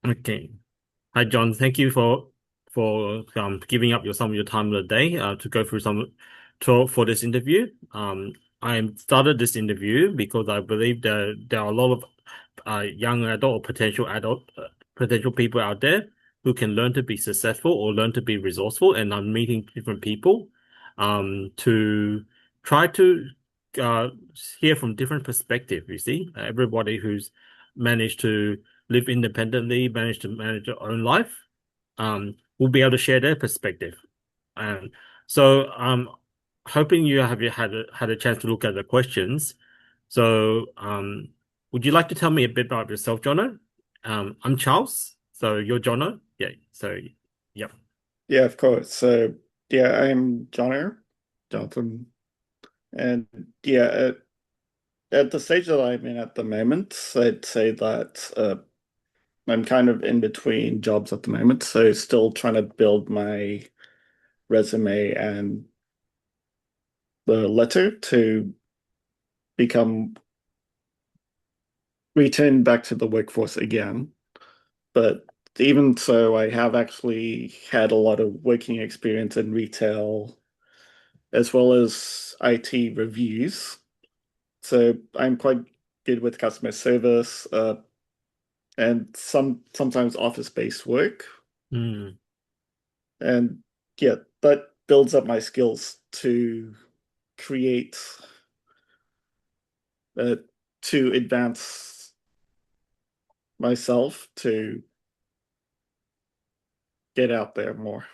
Okay. Hi, John. Thank you for giving up some of your time of the day to go through some talk for this interview. I started this interview because I believe there are a lot of young adult or potential people out there who can learn to be successful or learn to be resourceful, and I'm meeting different people to try to uh, hear from different perspectives. You see, everybody who's managed to live independently, manage to manage their own life, will be able to share their perspective. And so I'm hoping you had a chance to look at the questions. So would you like to tell me a bit about yourself, Jono? I'm Charles. So you're Jono? Yeah. So yep. Yeah, of course. So, yeah, I'm Jono, Jonathan, and yeah, at the stage that I'm in at the moment, I'd say that I'm kind of in between jobs at the moment, so still trying to build my resume and the letter to become return back to the workforce again. But even so, I have actually had a lot of working experience in retail as well as IT reviews. So I'm quite good with customer service, and sometimes office-based work. Mm, And yeah, that builds up my skills to create, uh, to advance myself to get out there more.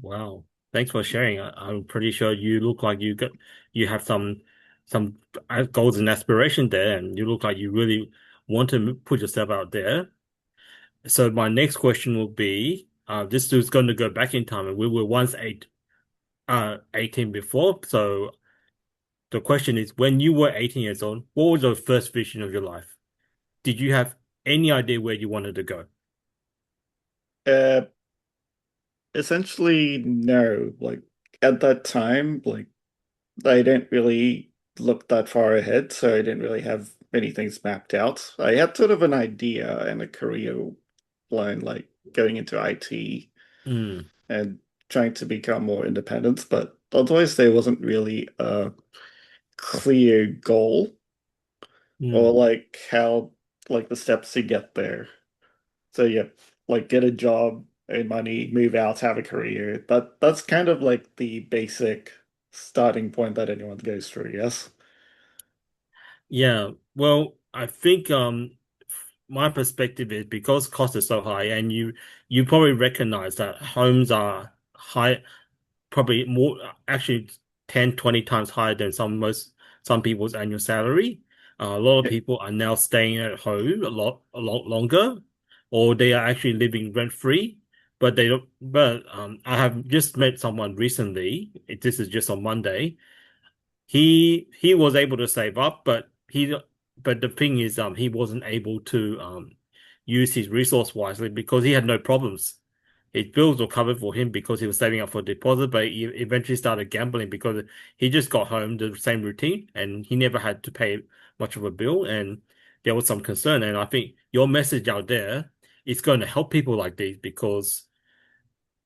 wow. Thanks for sharing. I'm pretty sure you look like you have some goals and aspiration there, and you look like you really want to put yourself out there. So my next question will be, this is going to go back in time, and we were once 18 before. So the question is, when you were 18 years old, what was the first vision of your life? Did you have any idea where you wanted to go? Uh, Essentially, no. Like at that time, like I didn't really look that far ahead, so I didn't really have many things mapped out. I had sort of an idea and a career line, like going into IT Mm, and trying to become more independent, but otherwise there wasn't really a clear goal or mm. like how like the steps to get there. So yeah, like get a job, earn money, move out, have a career. That's kind of like the basic starting point that anyone goes through, yes? Yeah. Well, I think my perspective is because cost is so high, and you probably recognize that homes are high, probably more actually 10, 20 times higher than some people's annual salary. A lot of Yeah. people are now staying at home a lot longer, or they are actually living rent free. But they don't. But I have just met someone recently. This is just on Monday. He was able to save up, but the thing is, he wasn't able to use his resource wisely because he had no problems. His bills were covered for him because he was saving up for a deposit, but he eventually started gambling because he just got home the same routine and he never had to pay much of a bill, and there was some concern. And I think your message out there is going to help people like these because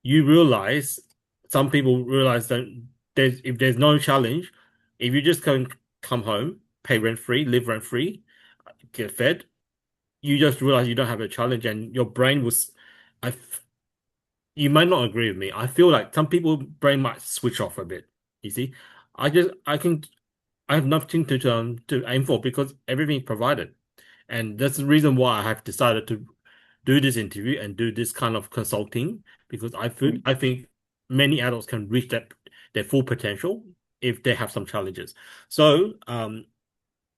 you realize some people realize that there's no challenge, if you just come home, pay rent free, live rent free, get fed, you just realize you don't have a challenge, and your brain was. I f- you might not agree with me. I feel like some people brain might switch off a bit. You see, I have nothing to aim for because everything is provided, and that's the reason why I have decided to do this interview and do this kind of consulting because I think many adults can reach their full potential if they have some challenges. So,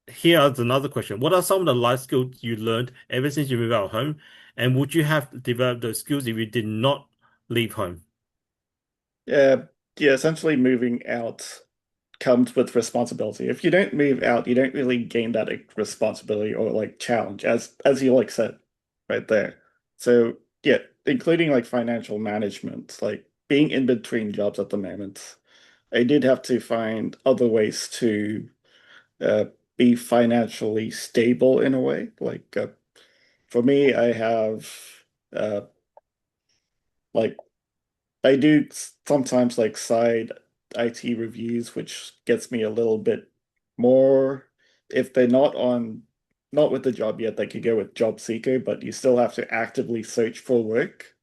here's another question: what are some of the life skills you learned ever since you moved out of home, and would you have developed those skills if you did not leave home? Yeah, yeah, essentially moving out comes with responsibility. If you don't move out, you don't really gain that responsibility or like challenge as you like said right there. So yeah, including like financial management, like being in between jobs at the moment, I did have to find other ways to uh, be financially stable in a way. Like for me, I have uh like I do sometimes like side IT reviews, which gets me a little bit more. If they're not with the job yet, they could go with job seeker, but you still have to actively search for work.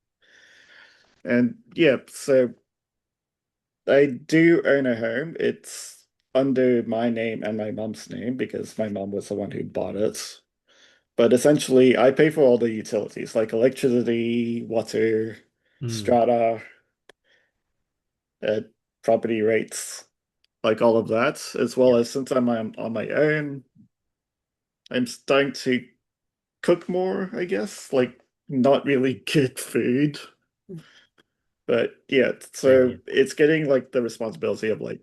And yeah, so I do own a home. It's under my name and my mom's name because my mom was the one who bought it. But essentially, I pay for all the utilities like electricity, water, Mm, strata, uh, property rates, like all of that, as well yeah. as since I'm on my own, I'm starting to cook more, I guess, like not really good food. But yeah, Same so here. it's getting like the responsibility of like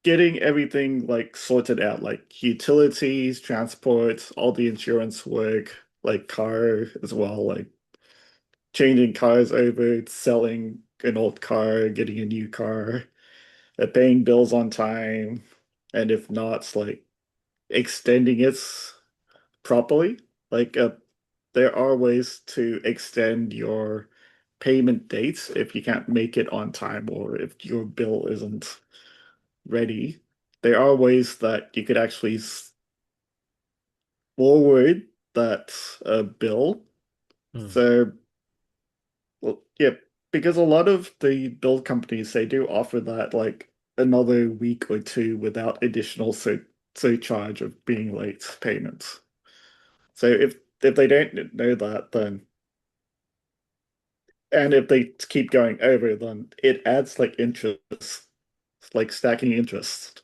getting everything like sorted out, like utilities, transport, all the insurance work, like car as well, like changing cars over, selling an old car, getting a new car, paying bills on time, and if not, like extending it properly. Like there are ways to extend your payment dates if you can't make it on time or if your bill isn't ready. There are ways that you could actually forward that bill. Mm, So, well, yeah, because a lot of the bill companies they do offer that like another week or two without additional surcharge of being late payments. So if they don't know that, then and if they keep going over, then it adds like interest, like stacking interest.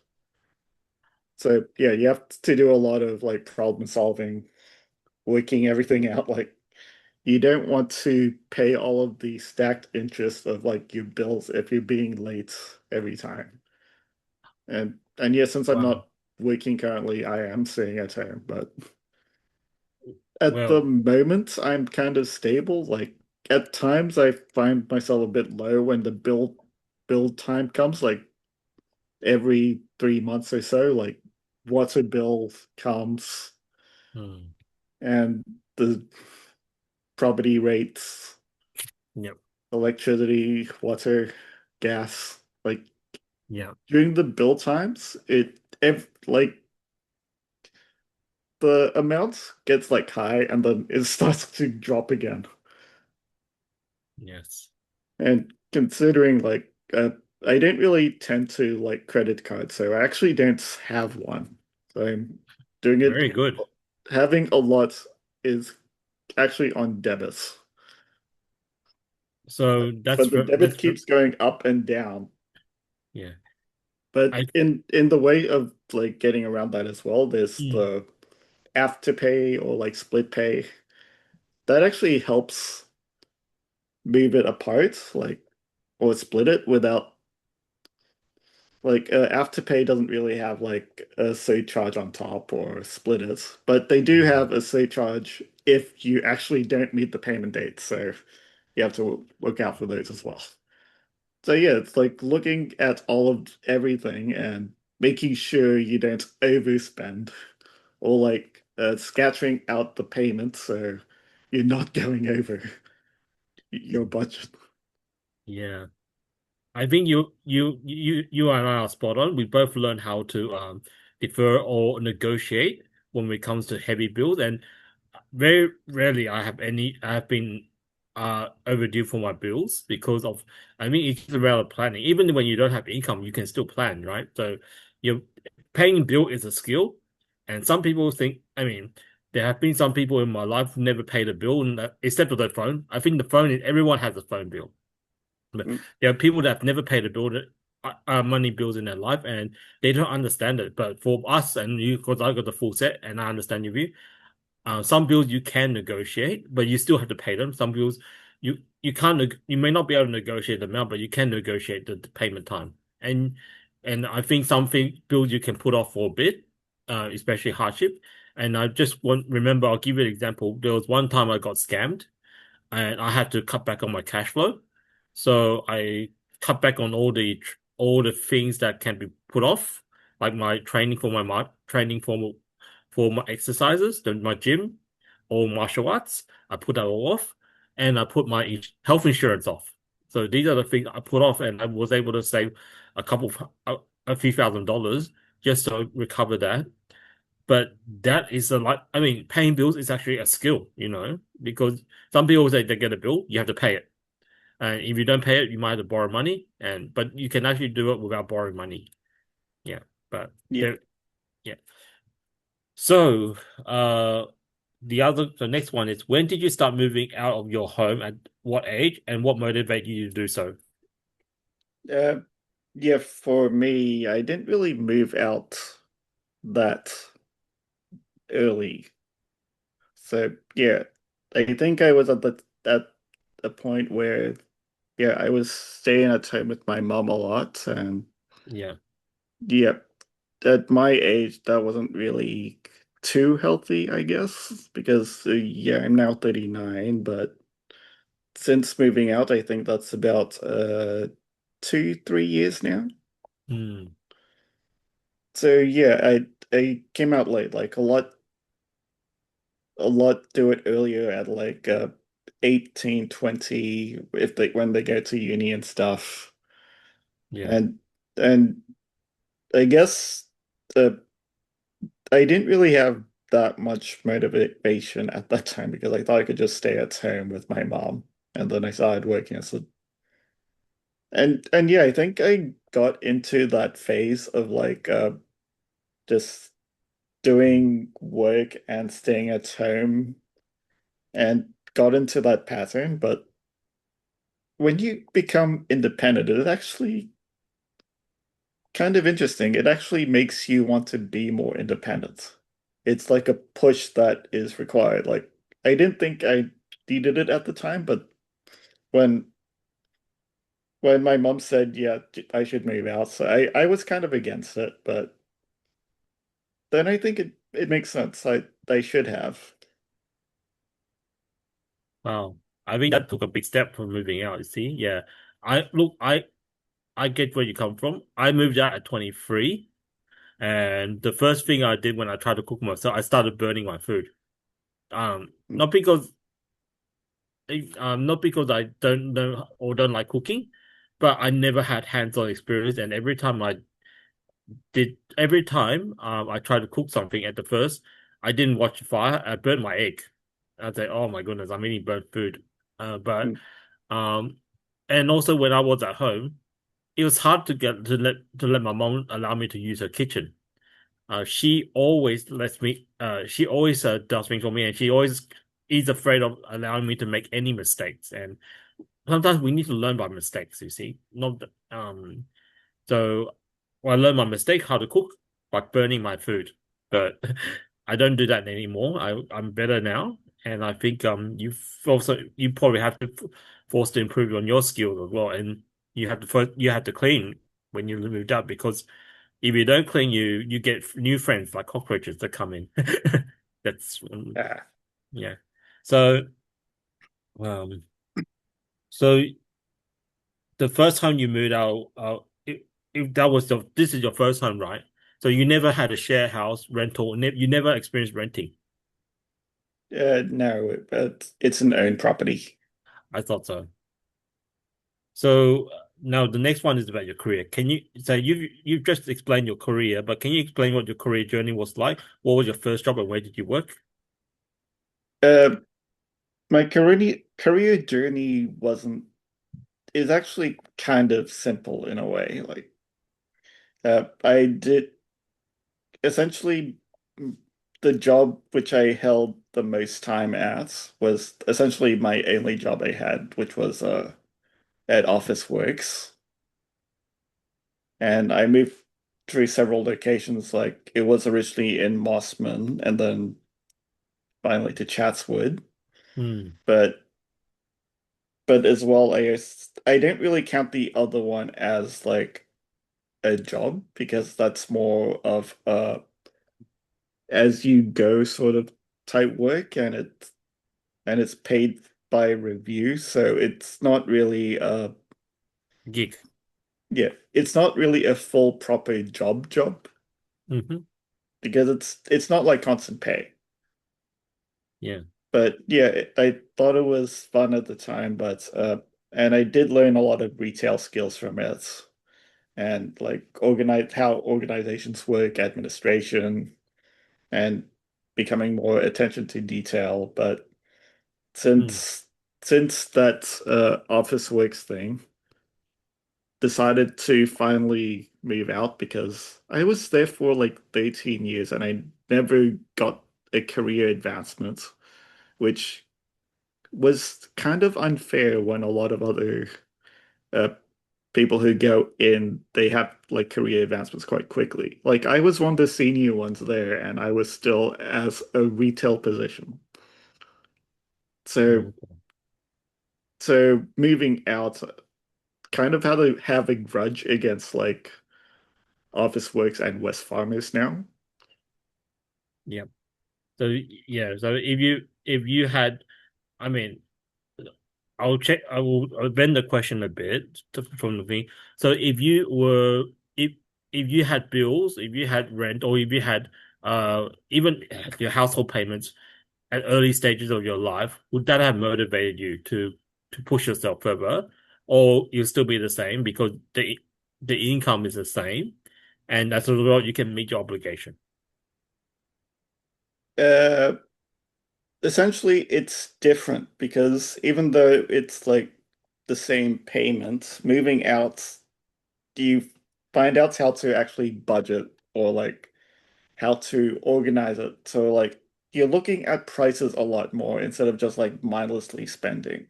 So yeah, you have to do a lot of like problem solving, working everything out. Like you don't want to pay all of the stacked interest of like your bills if you're being late every time. And yeah, since I'm wow. not working currently, I am staying at home. But at the Well, moment, I'm kind of stable. Like at times, I find myself a bit low when the build time comes, like every 3 months or so. Like water bill comes mm, and the property rates, yep. electricity, water, gas. Like Yeah. during the bill times, like the amount gets like high and then it starts to drop again. Yes. And considering like I don't really tend to like credit cards, so I actually don't have one. So I'm doing it Very good. having a lot is actually on debits. So But the debit that's keeps going up and down. yeah. But I in the way of like getting around that as well, there's mm, the afterpay or like split pay. That actually helps move it apart, like or split it without like Afterpay doesn't really have like a surcharge on top or split it, but they do mm, have a surcharge if you actually don't meet the payment date. So you have to look out for those as well. So yeah, it's like looking at all of everything and making sure you don't overspend or like scattering out the payments so you're not going over your budget. yeah. I think you and I are spot on. We both learn how to defer or negotiate when it comes to heavy bills, and very rarely I have been overdue for my bills because of I mean it's just a matter of planning. Even when you don't have income, you can still plan, right? So you paying bill is a skill, and some people think I mean there have been some people in my life who never paid a bill, except for their phone. I think the phone is everyone has a phone bill. But Mm, there are people that have never paid a bill, money bills in their life, and they don't understand it. But for us and you, because I got the full set, and I understand your view. Some bills you can negotiate, but you still have to pay them. Some bills you can't. You may not be able to negotiate the amount, but you can negotiate the payment time. And I think something bills you can put off for a bit, especially hardship. And I just want remember, I'll give you an example. There was one time I got scammed and I had to cut back on my cash flow. So I cut back on all the things that can be put off, like my training for my exercises, my gym. all martial arts. I put that all off, and I put my health insurance off. So these are the things I put off, and I was able to save a couple, a few $1,000 just to recover that. But that is a like, I mean, paying bills is actually a skill, because some people say they get a bill, you have to pay it. And if you don't pay it, you might have to borrow money, but you can actually do it without borrowing money. Yeah, but Yeah. there, yeah. So, the next one is, when did you start moving out of your home? At what age, and what motivated you to do so? Uh, yeah, for me, I didn't really move out that early. So yeah, I think I was at the point where yeah, I was staying at home with my mom a lot, and Yeah. yeah, at my age, that wasn't really too healthy, I guess, because yeah, I'm now 39, but since moving out, I think that's about 2, 3 years now. Hmm. So yeah, I came out late, like a lot do it earlier at like 18, 20 if they when they go to uni and stuff. Yeah. And and I guess uh, I didn't really have that much motivation at that time because I thought I could just stay at home with my mom. And then I started working as a and yeah, I think I got into that phase of like just doing work and staying at home and got into that pattern. But when you become independent, it actually kind of interesting. It actually makes you want to be more independent. It's like a push that is required. Like I didn't think I needed it at the time, but when when my mom said, "Yeah, I should move out," so I was kind of against it, but then I think it makes sense. I should have. Wow. I think that took a big step for moving out, you see. Yeah. I get where you come from. I moved out at 23, and the first thing I did when I tried to cook myself, I started burning my food. Mm, Not because not because I don't know or don't like cooking, but I never had hands-on experience, and every time I tried to cook something at the first, I didn't watch the fire. I burned my egg. I'd say, "Oh my goodness, I'm eating burnt food." But mm, um, and also when I was at home, it was hard to let my mom allow me to use her kitchen. She always lets me. She always does things for me, and she always is afraid of allowing me to make any mistakes. And sometimes we need to learn by mistakes. You see, not so I learned my mistake how to cook by burning my food. But I don't do that anymore. I'm better now, and I think you probably have to force to improve on your skills as well, and you have to clean when you moved up, because if you don't clean, you get new friends like cockroaches that come in. That's ah. yeah. So um so the first time you moved out, if that was this is your first time, right? So you never had a share house rental, you never experienced renting. No, but it's an own property. I thought so. So now the next one is about your career. You've just explained your career, but can you explain what your career journey was like? What was your first job and where did you work? Uh, my career journey wasn't is actually kind of simple in a way. Like I did essentially the job which I held the most time at was essentially my only job I had, which was at Office Works. And I moved through several locations. Like it was originally in Mossman and then finally to Chatswood. Hmm. But as well, I don't really count the other one as like a job because that's more of a as you go sort of type work and it's paid by review, so it's not really Gig. yeah, it's not really a full proper job Hmm. because it's not like constant pay. Yeah. but yeah, I thought it was fun at the time, but and I did learn a lot of retail skills from it and like organize how organizations work, administration, and becoming more attention to detail. But Mm, since since that office works thing, decided to finally move out because I was there for like 13 years and I never got a career advancement, which was kind of unfair when a lot of other uh, people who go in, they have like career advancements quite quickly. Like I was one of the senior ones there and I was still as a retail position. So mm, so moving out kind of had to have a grudge against like Office Works and West Farmers now. yeah. So yeah, so if you had, I mean, I'll check. I'll bend the question a bit from the thing. So if you had bills, if you had rent, or if you had even your household payments at early stages of your life, would that have motivated you to push yourself further, or you'll still be the same because the income is the same, and as a result, you can meet your obligation. Uh, Essentially, it's different because even though it's like the same payment, moving out, you find out how to actually budget or like how to organize it. So like you're looking at prices a lot more instead of just like mindlessly spending.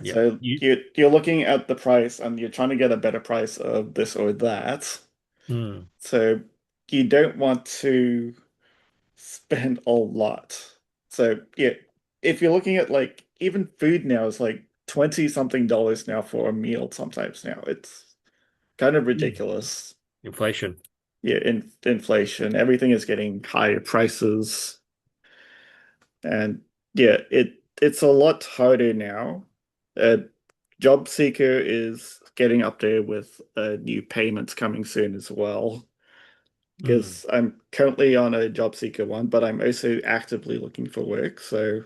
Yeah, So you. you're looking at the price and you're trying to get a better price of this or that. Mm, So you don't want to spend a lot. So yeah, if you're looking at like even food now is like 20 something dollars now for a meal sometimes now. It's kind of mm. ridiculous. Inflation. Yeah, inflation, everything is getting higher prices. And yeah, it's a lot harder now. Uh, Job Seeker is getting up there with new payments coming soon as well. Mm, Because I'm currently on a job seeker one, but I'm also actively looking for work. So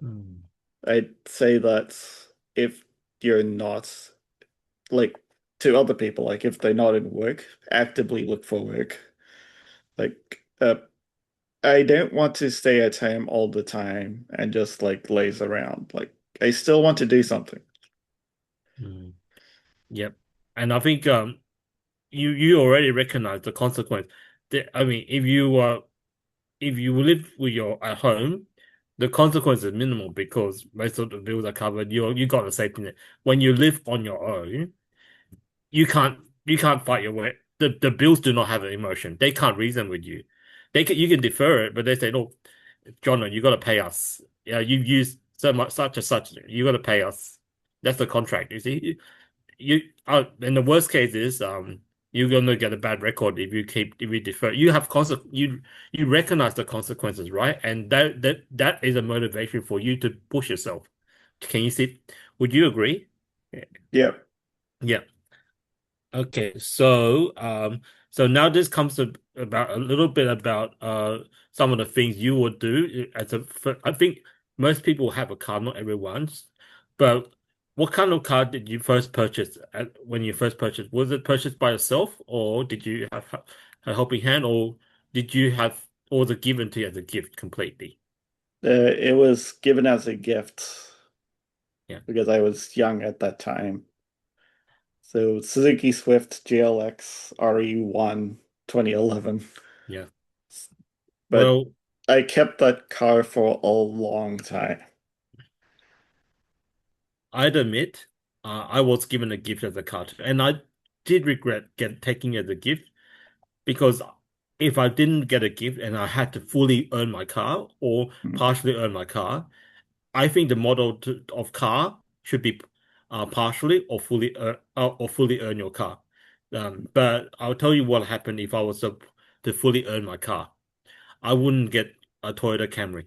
mm, I'd say that if you're not like to other people, like if they're not in work, actively look for work. Like I don't want to stay at home all the time and just like laze around. Like I still want to do something. mm. Yep. And I think you already recognize the consequence. I mean, if you live with your at home, the consequence is minimal because most of the bills are covered. You got a safety net. When you live on your own, you can't fight your way. The bills do not have an emotion. They can't reason with you. You can defer it, but they say, "Look, Jono, you got to pay us. Yeah, you've used so much such and such. You got to pay us." That's the contract. You see, and the worst case is you're gonna get a bad record if you defer. You have you recognize the consequences, right? And that is a motivation for you to push yourself. Can you see? Would you agree? Yeah. Yeah. Okay, so now this comes to about a little bit about some of the things you would do I think most people have a car, not everyone's, but what kind of car did you first purchase when you first purchased? Was it purchased by yourself, or did you have a helping hand, or did you have or was it given to you as a gift completely? It was given as a gift Yeah, because I was young at that time. So Suzuki Swift GLX RE1 2011. yeah. But Well, I kept that car for a long time. I'd admit, I was given a gift as a card, and I did regret taking it as a gift because if I didn't get a gift and I had to fully earn my car or Mm, partially earn my car, I think the model of car should be partially or fully earn your car. But I'll tell you what happened if I was to fully earn my car. I wouldn't get a Toyota Camry.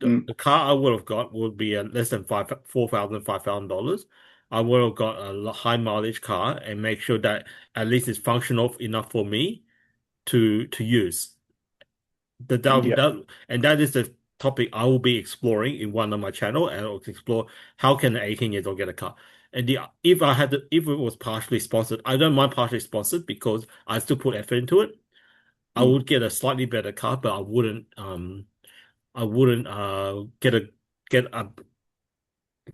mm, The car I would have got would be less than $5,000. I would have got a high mileage car and make sure that at least it's functional enough for me to use. yeah. And that is the topic I will be exploring in one of my channel, and I'll explore how can an 18 years old get a car. And if it was partially sponsored, I don't mind partially sponsored because I still put effort into it. I Hmm. would get a slightly better car, but I wouldn't get a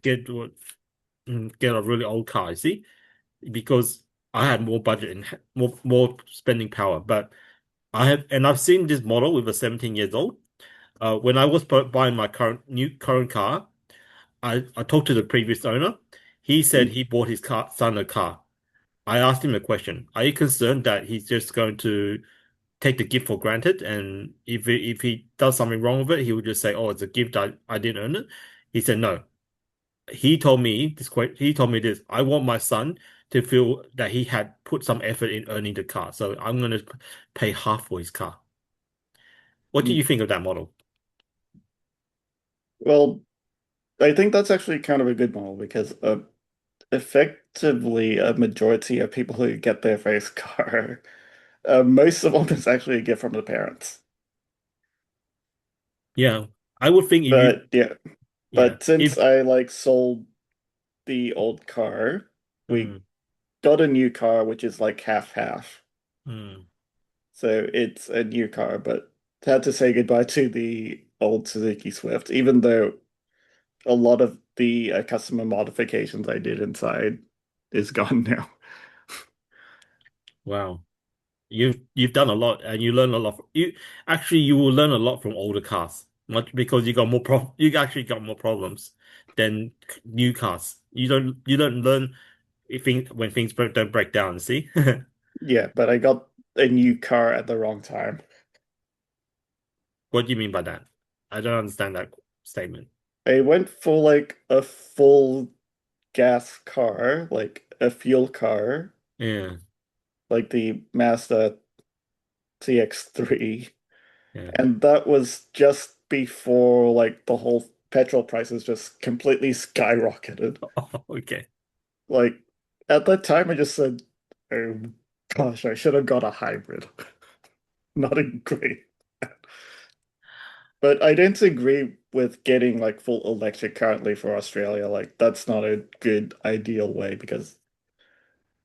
get what get a really old car, you see, because I have more budget and more spending power. But I've seen this model with a 17 years old. When I was buying my current car, I talked to the previous owner. He said Hmm. he bought his son a car. I asked him a question. Are you concerned that he's just going to take the gift for granted, and if he does something wrong with it, he would just say, "Oh, it's a gift. I didn't earn it." He said no. He told me this. I want my son to feel that he had put some effort in earning the car, so I'm going to pay half for his car. What do Hmm. you think of that model? Well, I think that's actually kind of a good model because effectively a majority of people who get their first car, most of them is actually a gift from the parents. Yeah, I would think if you, But yeah, yeah, but since if, I like sold the old car, we mm, got a new car, which is like half half. mm. So it's a new car, but had to say goodbye to the old Suzuki Swift, even though a lot of the customer modifications I did inside is gone now. Wow. You've done a lot and you learn a lot. You will learn a lot from older cars, much because you actually got more problems than new cars. You don't learn if when things don't break down. See, Yeah, but I got a new car at the wrong time. what do you mean by that? I don't understand that statement. I went for like a full gas car, like a fuel car, Yeah, like the Mazda CX-3, yeah. and that was just before like the whole petrol prices just completely skyrocketed. Oh, okay. Like at that time, I just said, "Oh gosh, I should have got a hybrid." Not a great, but I don't agree with getting like full electric currently for Australia. Like that's not a good ideal way because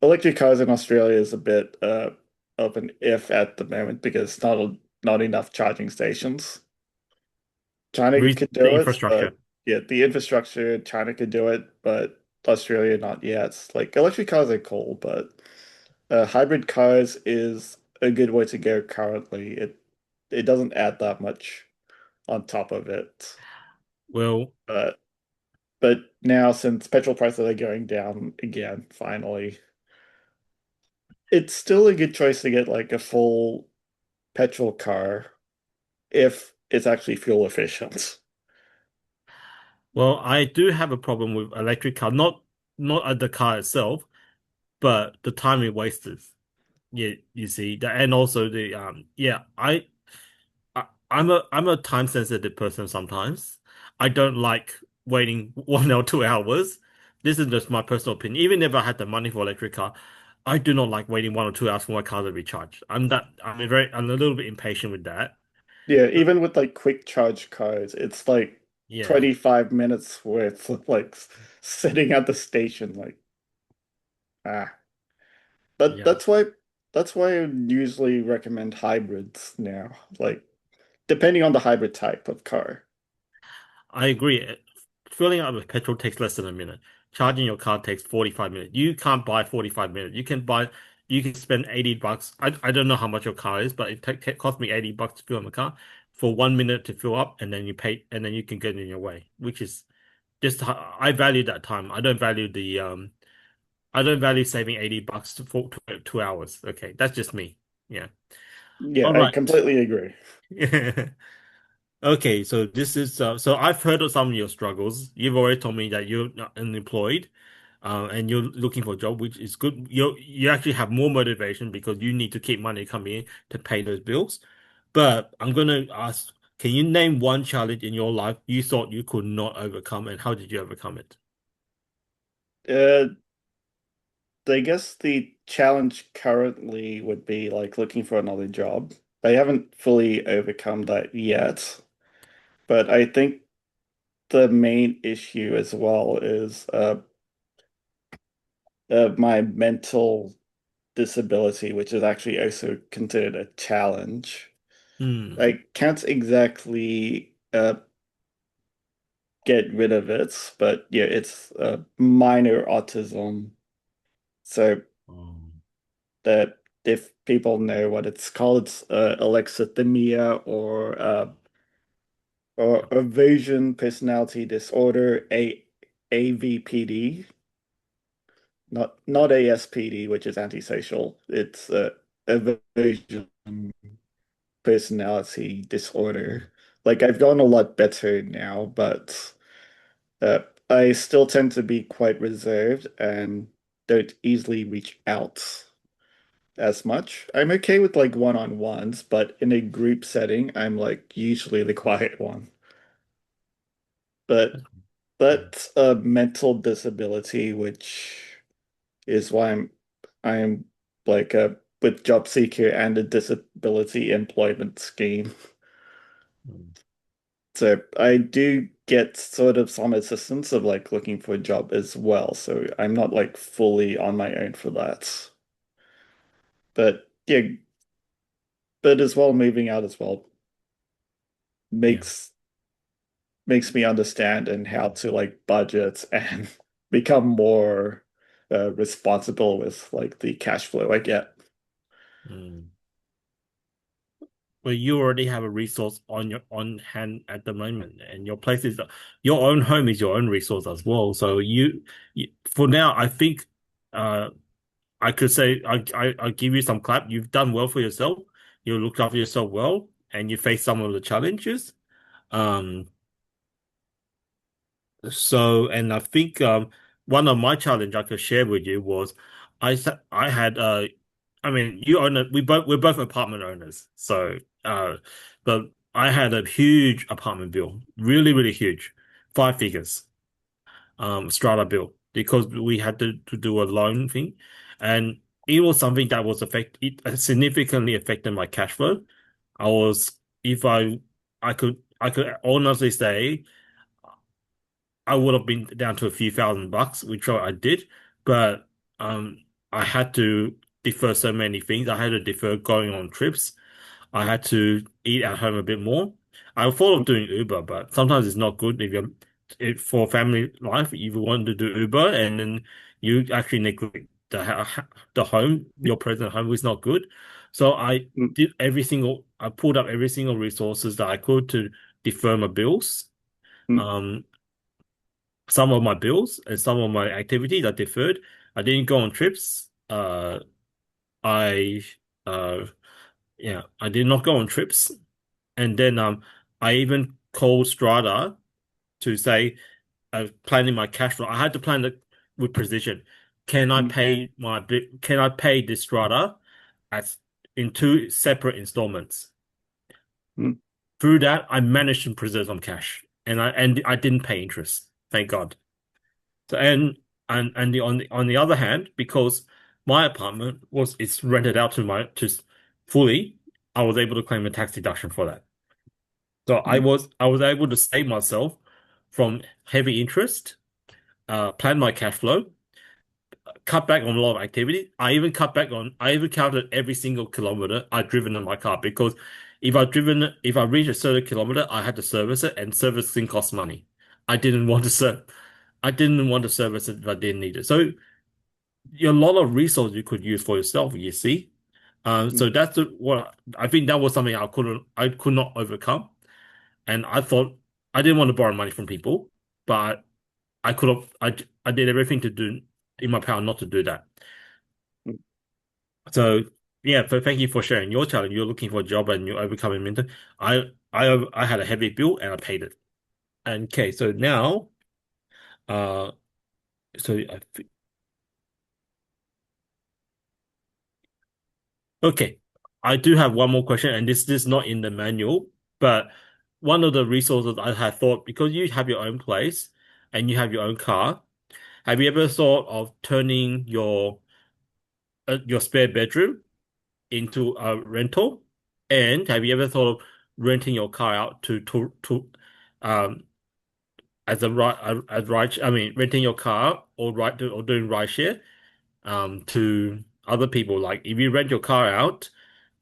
electric cars in Australia is a bit of an if at the moment because not enough charging stations. China Re could the do it, infrastructure. but yeah, the infrastructure, China could do it, but Australia not yet. Like electric cars are cool, but hybrid cars is a good way to go currently. It doesn't add that much on top of it. Well, Uh, but now since petrol prices are going down again, finally, it's still a good choice to get like a full petrol car if it's actually fuel efficient. I do have a problem with electric car, not at the car itself, but the time it wastes. Yeah, you see that, and also the yeah, I'm a time sensitive person sometimes. I don't like waiting 1 or 2 hours. This is just my personal opinion. Even if I had the money for electric car, I do not like waiting 1 or 2 hours for my car to be charged. I'm a little bit impatient with that. Yeah, even with like quick charge cars, it's like Yeah, 25 minutes worth of like sitting at the station like ah. But yeah. that's why I usually recommend hybrids now. Like depending on the hybrid type of car. I agree. Filling up with petrol takes less than a minute. Charging your car takes 45 minutes. You can't buy 45 minutes. You can spend $80. I don't know how much your car is, but it cost me $80 to fill in the car for 1 minute to fill up, and then you pay, and then you can get in your way, which is just, I value that time. I don't value saving $80 for 2 hours. Okay, that's just me. Yeah. Yeah, All I right. completely agree. Okay, so this is so I've heard of some of your struggles. You've already told me that you're not unemployed, and you're looking for a job, which is good. You actually have more motivation because you need to keep money coming in to pay those bills. But I'm gonna ask, can you name one challenge in your life you thought you could not overcome, and how did you overcome it? Uh, I guess the challenge currently would be like looking for another job. I haven't fully overcome that yet. But I think the main issue as well is my mental disability, which is actually also considered a challenge. Hmm. I can't exactly get rid of it, but yeah, it's minor autism. So Um, that if people know what it's called, it's alexithymia or aversion personality disorder, AVPD, not ASPD, which is antisocial. It's aversion personality disorder. Like I've gotten a lot better now, but uh, I still tend to be quite reserved and don't easily reach out as much. I'm okay with like one-on-ones, but in a group setting, I'm like usually the quiet one. But that's a mental disability, which is why I'm like a with job seeker and a disability employment scheme. mm, So I do get sort of some assistance of like looking for a job as well. So I'm not like fully on my own for that. But yeah, but as well, moving out as well yeah. makes makes me understand and how to like budget and become more responsible with like the cash flow I get. Mm. Well, you already have a resource on your on hand at the moment, and your place is your own home is your own resource as well. So you for now, I think uh I could say I give you some clap. You've done well for yourself. You looked after yourself well, and you face some of the challenges. Um, and I think one of my challenge I could share with you was I had I mean you own a we're both apartment owners, so but I had a huge apartment bill, really huge, 5 figures, strata bill because we had to do a loan thing, and it was something that was it significantly affected my cash flow. I was if I could honestly say I would have been down to a few $1,000, which I did, but um, I had to defer so many things. I had to defer going on trips. I had to eat at home a bit more. I thought of doing Uber, but sometimes it's not good for family life. If you want to do Uber and then you actually neglect the home, your present home is not good. So Mm, I pulled up every single resources that I could to defer my bills. mm, Um, some of my bills and some of my activities are deferred. I didn't go on trips. I uh yeah, I did not go on trips. And then I even called Strata to say planning my cash flow. I had to plan it with precision. mm, Can I pay this Strata as in two separate installments? mm, Through that, I managed to preserve some cash. And I didn't pay interest. Thank God. So on the other hand, because my apartment was it's rented out to fully, I was able to claim a tax deduction for that. So mm, I was able to save myself from heavy interest, plan my cash flow, cut back on a lot of activity. I even counted every single kilometer I've driven in my car because if I reach a certain kilometer, I had to service it, and servicing costs money. I didn't want to serve, I didn't want to service it if I didn't need it. So a lot of resources you could use for yourself, you see. mm, So what I think that was something I could not overcome. And I thought I didn't want to borrow money from people, but I could have, I did everything to do in my power not to do that. mm, So yeah, so thank you for sharing your challenge. You're looking for a job and you're overcoming mental. I had a heavy bill and I paid it. And okay, so now, uh, so I, okay, I do have one more question, and this is not in the manual, but one of the resources I had thought because you have your own place and you have your own car, have you ever thought of turning your spare bedroom into a rental? And have you ever thought of renting your car out to um as a ride, I mean renting your car or or doing ride share to other people. Like if you rent your car out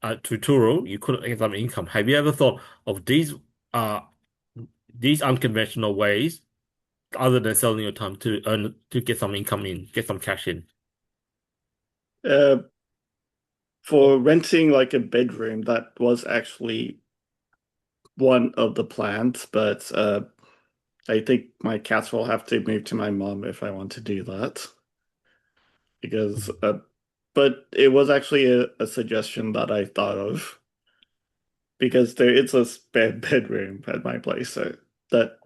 to Turo, you could get some income. Have you ever thought of uh these unconventional ways other than selling your time to get some income in, get some cash in? Uh, Oh. for renting like a bedroom, that was actually one of the plans, but I think my cats will have to move to my mom if I want to do that. Because, but it was actually a suggestion that I thought of because there is a spare bedroom at my place, so that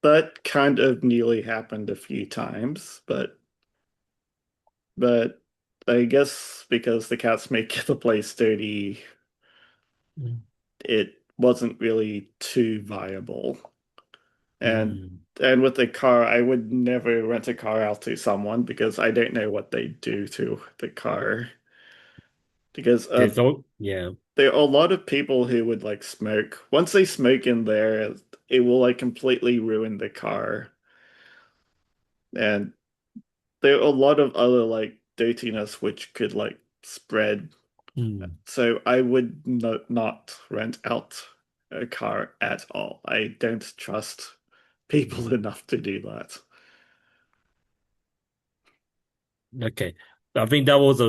that kind of nearly happened a few times, but I guess because the cats make the place dirty, Mm. it wasn't really too viable. And Mm. and with a car, I would never rent a car out to someone because I don't know what they do to the car. Because Yeah. there are a lot of people who would like smoke. Once they smoke in there, it will like completely ruin the car. And there are a lot of other like dirtiness which could like spread. Mm. So I would not rent out a car at all. I don't trust people enough to do that. Okay. I think that was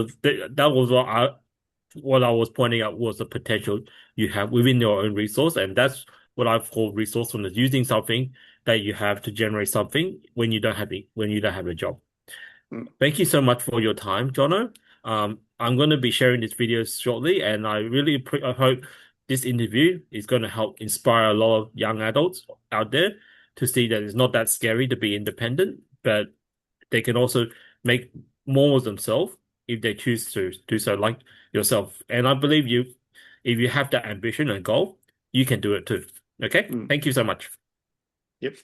what I was pointing out was the potential you have within your own resource, and that's what I call resourcefulness, using something that you have to generate something when you don't have a job. Mm, Thank you so much for your time, Jono. I'm going to be sharing this video shortly, and I hope this interview is going to help inspire a lot of young adults out there to see that it's not that scary to be independent, but they can also make more of themselves if they choose to do so, like yourself. And I believe if you have that ambition and goal, you can do it too. Okay? mm. Thank you so much. Yep.